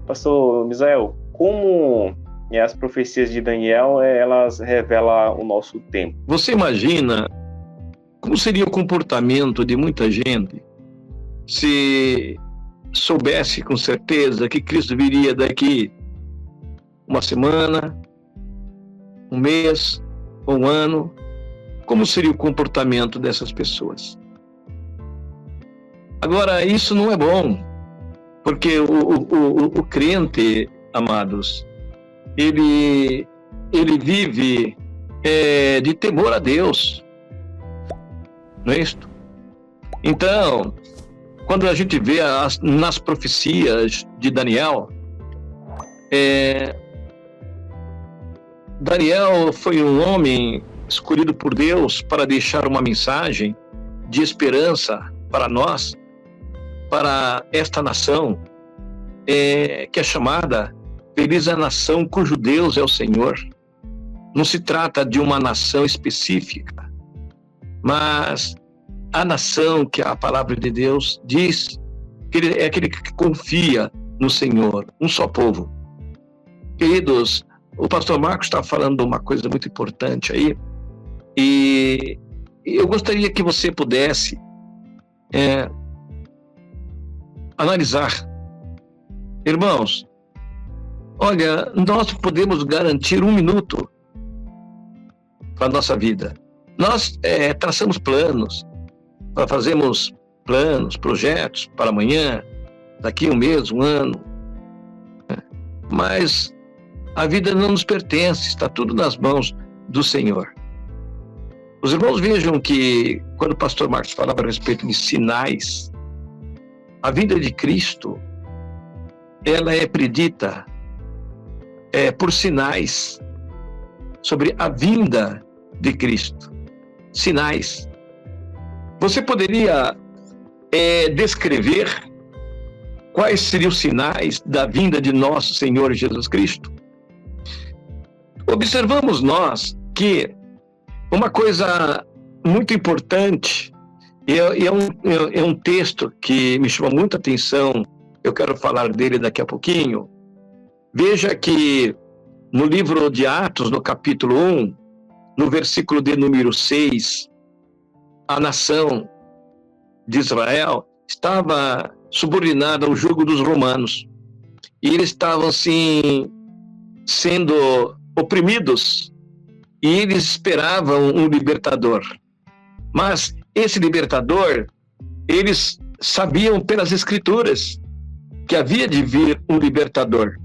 Pastor Misael, como as profecias de Daniel, elas revelam o nosso tempo? Você imagina como seria o comportamento de muita gente se soubesse com certeza que Cristo viria daqui uma semana, um mês ou um ano? Como seria o comportamento dessas pessoas? Agora, isso não é bom, porque o crente, amados, ele vive de temor a Deus, não é isto? Então, quando a gente vê nas profecias de Daniel, Daniel foi um homem escolhido por Deus para deixar uma mensagem de esperança para nós, para esta nação, que é chamada Feliz a Nação cujo Deus é o Senhor. Não se trata de uma nação específica, mas a nação que a palavra de Deus diz que é aquele que confia no Senhor, um só povo. Queridos, o pastor Marcos está falando uma coisa muito importante aí, e eu gostaria que você pudesse analisar. Irmãos, olha, nós podemos garantir 1 minuto para a nossa vida. Nós traçamos planos, fazemos planos, projetos para amanhã, daqui 1 mês, 1 ano, mas a vida não nos pertence, está tudo nas mãos do Senhor. Os irmãos vejam que, quando o pastor Marcos falava a respeito de sinais, a vinda de Cristo, ela é predita por sinais sobre a vinda de Cristo. Sinais. Você poderia descrever quais seriam os sinais da vinda de nosso Senhor Jesus Cristo? Observamos nós que uma coisa muito importante, e é um texto que me chama muita atenção, eu quero falar dele daqui a pouquinho. Veja que no livro de Atos, no capítulo 1, no versículo de número 6, a nação de Israel estava subordinada ao jugo dos romanos. E eles estavam, assim, sendo oprimidos. E eles esperavam um libertador. Mas esse libertador, eles sabiam pelas Escrituras que havia de vir um libertador.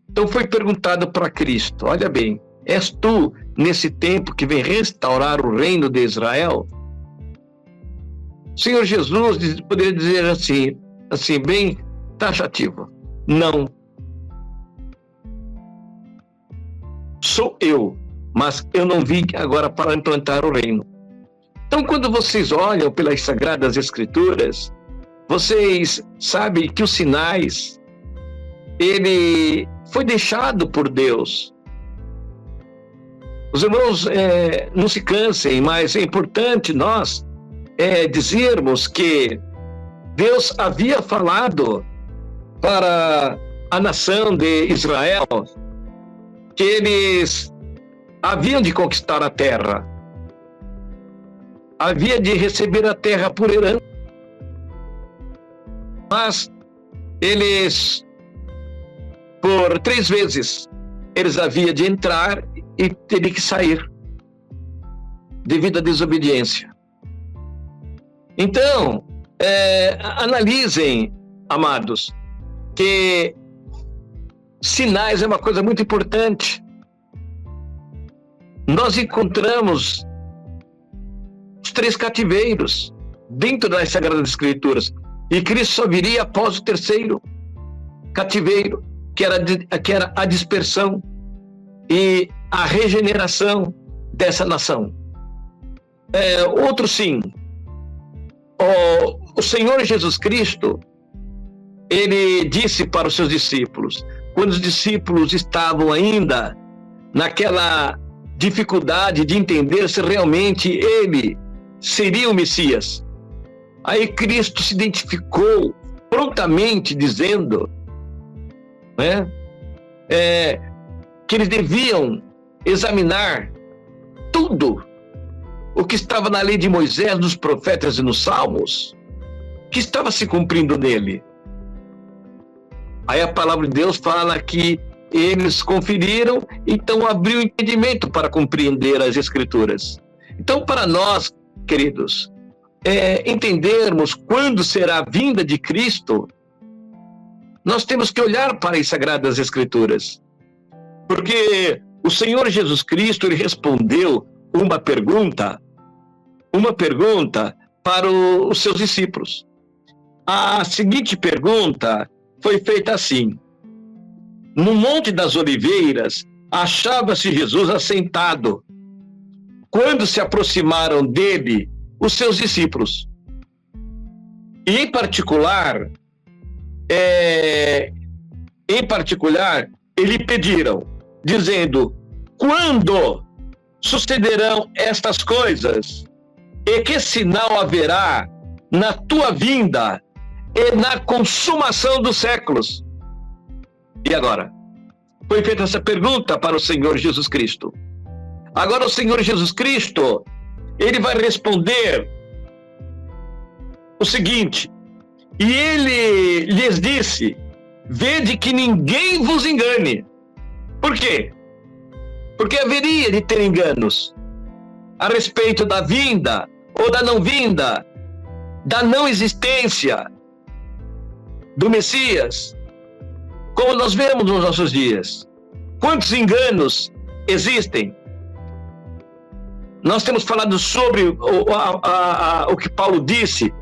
Então foi perguntado para Cristo: olha bem, és tu nesse tempo que vem restaurar o reino de Israel? O Senhor Jesus poderia dizer assim bem taxativo: não. Sou eu, mas eu não vim agora para implantar o reino. Então, quando vocês olham pelas Sagradas Escrituras, vocês sabem que os sinais, ele foi deixado por Deus. Os irmãos não se cansem, mas é importante nós dizermos que Deus havia falado para a nação de Israel que eles haviam de conquistar a terra, havia de receber a terra por herança, mas eles, por 3 vezes, eles haviam de entrar e teriam que sair, devido à desobediência. Então, analisem, amados, que sinais é uma coisa muito importante. Nós encontramos os 3 cativeiros dentro das Sagradas Escrituras, e Cristo só viria após o 3º cativeiro, que era a dispersão e a regeneração dessa nação. Outro sim, o Senhor Jesus Cristo, ele disse para os seus discípulos, quando os discípulos estavam ainda naquela dificuldade de entender se realmente ele seria o Messias, aí Cristo se identificou prontamente dizendo né? Que eles deviam examinar tudo o que estava na lei de Moisés, nos profetas e nos salmos, que estava se cumprindo nele. Aí a palavra de Deus fala que eles conferiram, então abriu entendimento para compreender as Escrituras. Então, para nós, queridos, entendermos quando será a vinda de Cristo, nós temos que olhar para as Sagradas Escrituras. Porque o Senhor Jesus Cristo, ele respondeu uma pergunta para os seus discípulos. A seguinte pergunta foi feita assim: no Monte das Oliveiras, achava-se Jesus assentado, quando se aproximaram dele os seus discípulos. E em particular, eles pediram, dizendo: quando sucederão estas coisas? E que sinal haverá na tua vinda e na consumação dos séculos? E agora? Foi feita essa pergunta para o Senhor Jesus Cristo. Agora o Senhor Jesus Cristo, ele vai responder o seguinte: e ele lhes disse: vede que ninguém vos engane. Por quê? Porque haveria de ter enganos a respeito da vinda ou da não vinda, da não existência do Messias, como nós vemos nos nossos dias. Quantos enganos existem? Nós temos falado sobre o que Paulo disse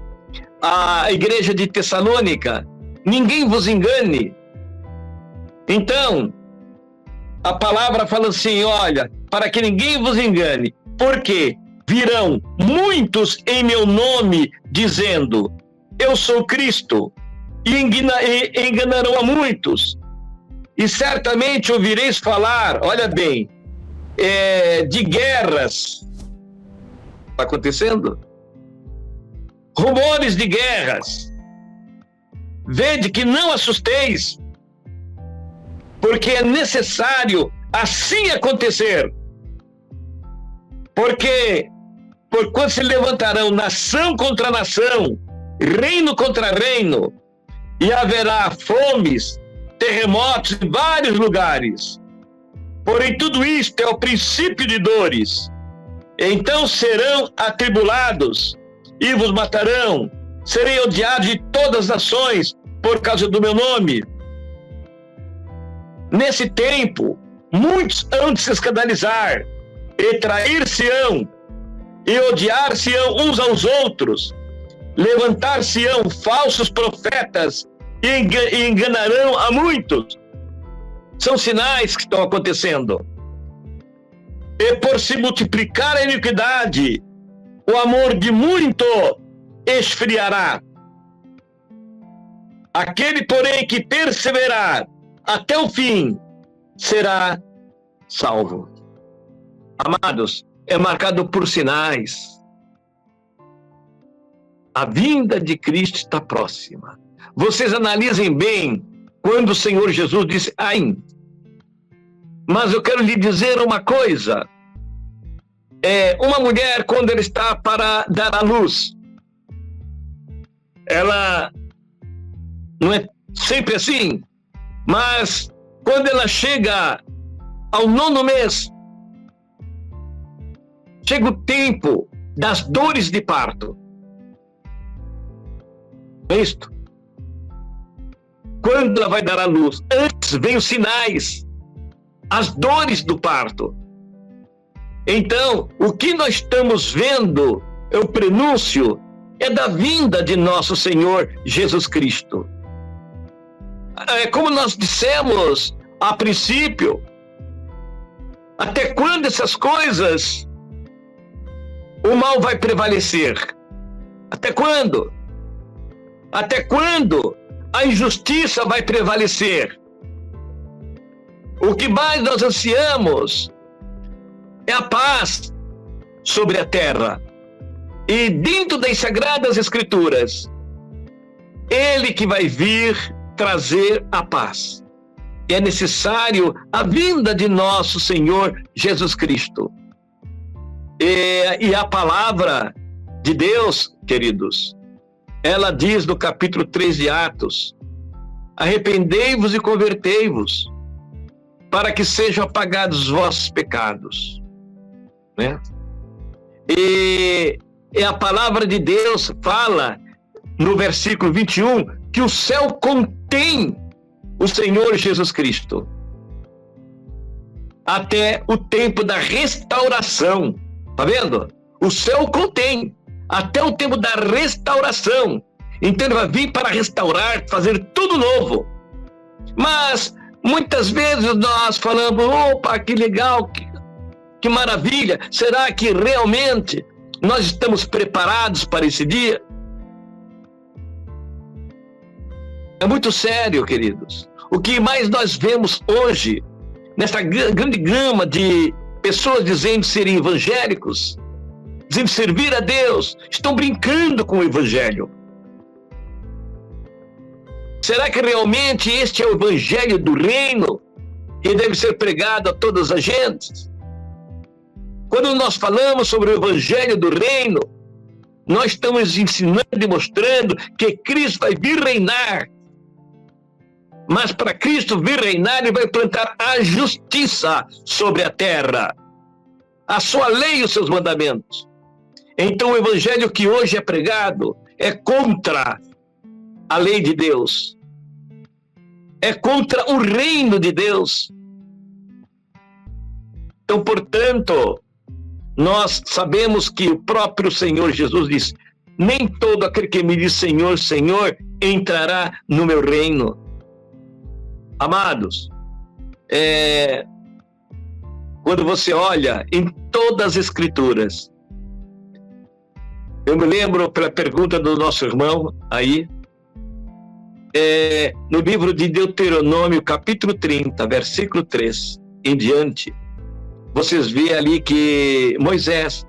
à igreja de Tessalônica: ninguém vos engane. Então, a palavra fala assim: olha, para que ninguém vos engane, porque virão muitos em meu nome, dizendo: eu sou Cristo, e enganarão a muitos. E certamente ouvireis falar, olha bem, de guerras. Está acontecendo? Rumores de guerras. Vede que não assusteis, porque é necessário assim acontecer. Porque quando se levantarão nação contra nação, reino contra reino, e haverá fomes, terremotos em vários lugares. Porém, tudo isto é o princípio de dores. Então serão atribulados e vos matarão. Serei odiado de todas as nações por causa do meu nome. Nesse tempo, muitos hão de se escandalizar, e trair-se-ão, e odiar-se-ão uns aos outros. Levantar-se-ão falsos profetas, e enganarão a muitos. São sinais que estão acontecendo. E por se multiplicar a iniquidade, o amor de muito esfriará. Aquele, porém, que perseverar até o fim, será salvo. Amados, é marcado por sinais. A vinda de Cristo está próxima. Vocês analisem bem quando o Senhor Jesus disse: ai. Mas eu quero lhe dizer uma coisa. Uma mulher, quando ela está para dar à luz, ela não é sempre assim, mas quando ela chega ao 9º mês, chega o tempo das dores de parto. É isto. Quando ela vai dar à luz, antes vem os sinais, as dores do parto. Então, o que nós estamos vendo, é o prenúncio, é da vinda de nosso Senhor Jesus Cristo. Como nós dissemos a princípio, até quando essas coisas, o mal vai prevalecer? Até quando? Até quando a injustiça vai prevalecer? O que mais nós ansiamos é a paz sobre a terra. E dentro das Sagradas Escrituras, Ele que vai vir trazer a paz. é necessário a vinda de nosso Senhor Jesus Cristo. E a palavra de Deus, queridos, ela diz no capítulo 3 de Atos: arrependei-vos e convertei-vos, para que sejam apagados os vossos pecados. Né? E a palavra de Deus fala, no versículo 21, que o céu contém o Senhor Jesus Cristo até o tempo da restauração. Tá vendo? O céu contém até o tempo da restauração. Então ele vai vir para restaurar, fazer tudo novo. Mas muitas vezes nós falamos: opa, que legal, que maravilha. Será que realmente nós estamos preparados para esse dia? É muito sério, queridos. O que mais nós vemos hoje, nessa grande gama de pessoas dizendo serem evangélicos, dizendo servir a Deus, estão brincando com o evangelho. Será que realmente este é o evangelho do reino que deve ser pregado a todas as gentes? Quando nós falamos sobre o evangelho do reino, nós estamos ensinando e mostrando que Cristo vai vir reinar. Mas para Cristo vir reinar, ele vai implantar a justiça sobre a terra, a sua lei e os seus mandamentos. Então o evangelho que hoje é pregado é contra a lei de Deus, é contra o reino de Deus. Então, portanto, nós sabemos que o próprio Senhor Jesus diz: nem todo aquele que me diz Senhor, Senhor, entrará no meu reino. Amados, quando você olha em todas as Escrituras, eu me lembro pela pergunta do nosso irmão aí, no livro de Deuteronômio, capítulo 30, versículo 3 em diante, vocês veem ali que Moisés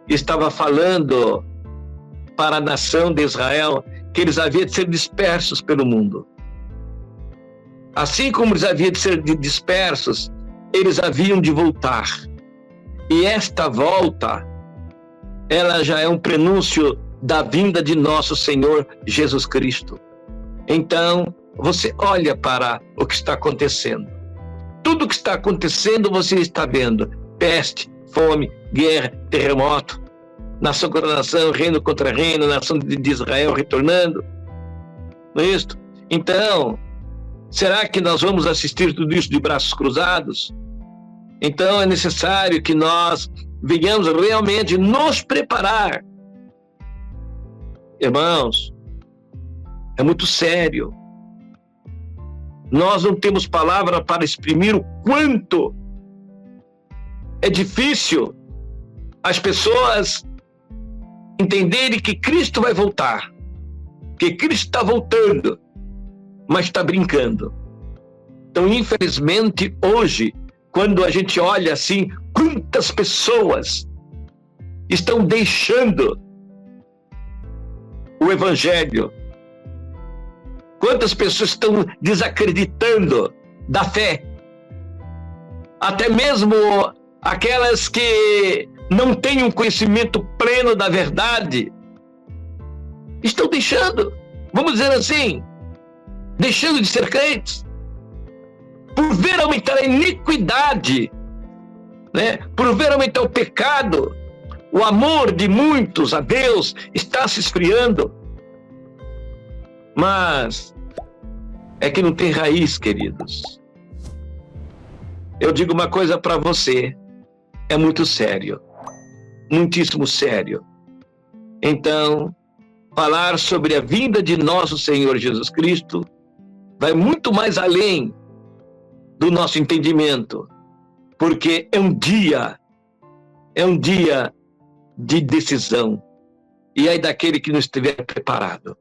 estava falando para a nação de Israel que eles haviam de ser dispersos pelo mundo. Assim como eles haviam de ser dispersos, eles haviam de voltar. E esta volta, ela já é um prenúncio da vinda de nosso Senhor Jesus Cristo. Então, você olha para o que está acontecendo. Tudo o que está acontecendo, você está vendo: peste, fome, guerra, terremoto, nação contra nação, reino contra reino, nação de Israel retornando. Não é isso? Então, será que nós vamos assistir tudo isso de braços cruzados? Então é necessário que nós venhamos realmente nos preparar. Irmãos, é muito sério. Nós não temos palavra para exprimir o quanto é difícil as pessoas entenderem que Cristo vai voltar, que Cristo está voltando, mas está brincando. Então, infelizmente, hoje, quando a gente olha assim, quantas pessoas estão deixando o evangelho, quantas pessoas estão desacreditando da fé, até mesmo aquelas que não têm um conhecimento pleno da verdade, estão deixando, vamos dizer assim, deixando de ser crentes, por ver aumentar a iniquidade, né? Por ver aumentar o pecado. O amor de muitos a Deus está se esfriando. Mas é que não tem raiz, queridos. Eu digo uma coisa para você, é muito sério, muitíssimo sério. Então, falar sobre a vinda de nosso Senhor Jesus Cristo vai muito mais além do nosso entendimento, porque é um dia de decisão, e aí daquele que não estiver preparado.